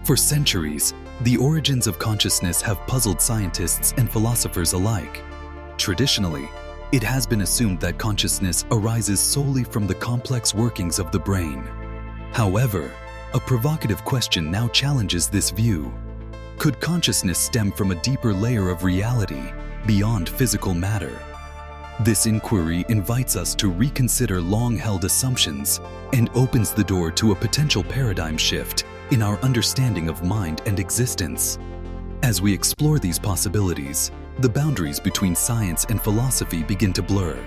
For centuries, the origins of consciousness have puzzled scientists and philosophers alike. Traditionally, it has been assumed that consciousness arises solely from the complex workings of the brain. However, a provocative question now challenges this view. Could consciousness stem from a deeper layer of reality beyond physical matter? This inquiry invites us to reconsider long-held assumptions and opens the door to a potential paradigm shift in our understanding of mind and existence. As we explore these possibilities, the boundaries between science and philosophy begin to blur,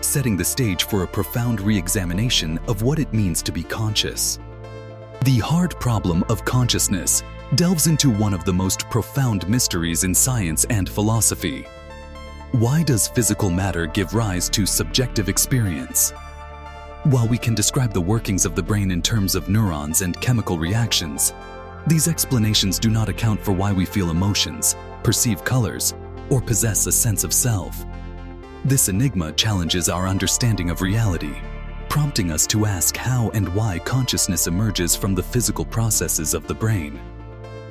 setting the stage for a profound re-examination of what it means to be conscious. The hard problem of consciousness delves into one of the most profound mysteries in science and philosophy. Why does physical matter give rise to subjective experience? While we can describe the workings of the brain in terms of neurons and chemical reactions, these explanations do not account for why we feel emotions, perceive colors, or possess a sense of self. This enigma challenges our understanding of reality, prompting us to ask how and why consciousness emerges from the physical processes of the brain.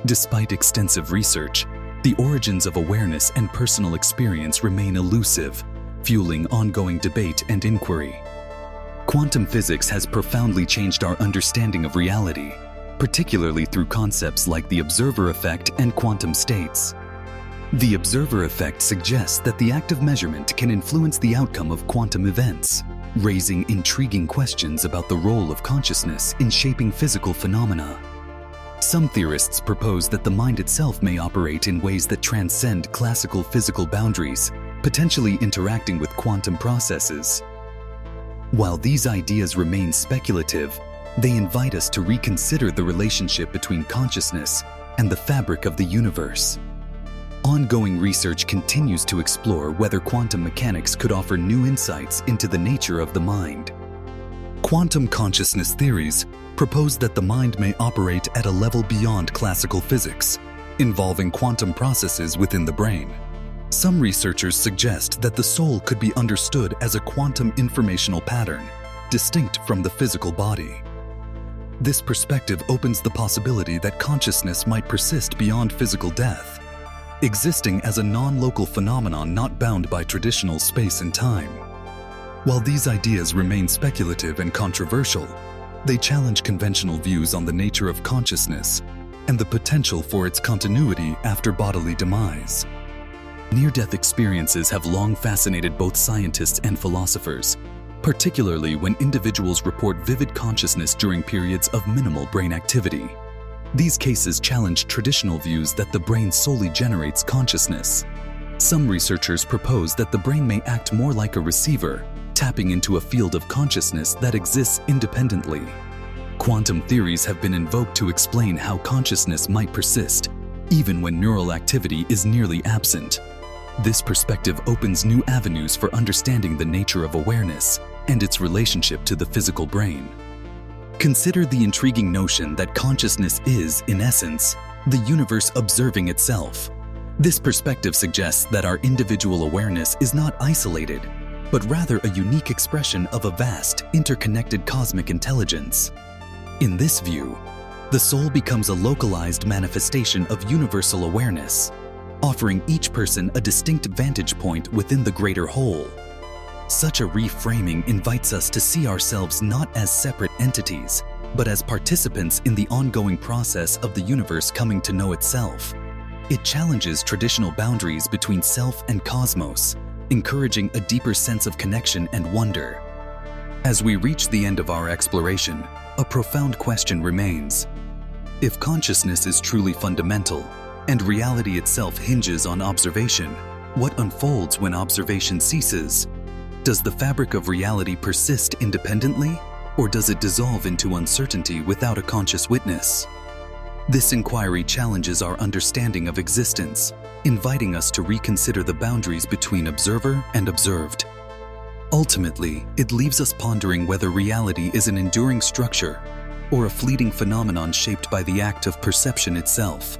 Despite extensive research, the origins of awareness and personal experience remain elusive, fueling ongoing debate and inquiry. Quantum physics has profoundly changed our understanding of reality, particularly through concepts like the observer effect and quantum states. The observer effect suggests that the act of measurement can influence the outcome of quantum events, raising intriguing questions about the role of consciousness in shaping physical phenomena. Some theorists propose that the mind itself may operate in ways that transcend classical physical boundaries, potentially interacting with quantum processes. While these ideas remain speculative, they invite us to reconsider the relationship between consciousness and the fabric of the universe. Ongoing research continues to explore whether quantum mechanics could offer new insights into the nature of the mind. Quantum consciousness theories propose that the mind may operate at a level beyond classical physics, involving quantum processes within the brain. Some researchers suggest that the soul could be understood as a quantum informational pattern, distinct from the physical body. This perspective opens the possibility that consciousness might persist beyond physical death, existing as a non-local phenomenon not bound by traditional space and time. While these ideas remain speculative and controversial, they challenge conventional views on the nature of consciousness and the potential for its continuity after bodily demise. Near-death experiences have long fascinated both scientists and philosophers, particularly when individuals report vivid consciousness during periods of minimal brain activity. These cases challenge traditional views that the brain solely generates consciousness. Some researchers propose that the brain may act more like a receiver, tapping into a field of consciousness that exists independently. Quantum theories have been invoked to explain how consciousness might persist, even when neural activity is nearly absent. This perspective opens new avenues for understanding the nature of awareness and its relationship to the physical brain. Consider the intriguing notion that consciousness is, in essence, the universe observing itself. This perspective suggests that our individual awareness is not isolated, but rather a unique expression of a vast, interconnected cosmic intelligence. In this view, the soul becomes a localized manifestation of universal awareness, offering each person a distinct vantage point within the greater whole. Such a reframing invites us to see ourselves not as separate entities, but as participants in the ongoing process of the universe coming to know itself. It challenges traditional boundaries between self and cosmos, encouraging a deeper sense of connection and wonder. As we reach the end of our exploration, a profound question remains. If consciousness is truly fundamental, and reality itself hinges on observation, what unfolds when observation ceases? Does the fabric of reality persist independently, or does it dissolve into uncertainty without a conscious witness? This inquiry challenges our understanding of existence, inviting us to reconsider the boundaries between observer and observed. Ultimately, it leaves us pondering whether reality is an enduring structure or a fleeting phenomenon shaped by the act of perception itself.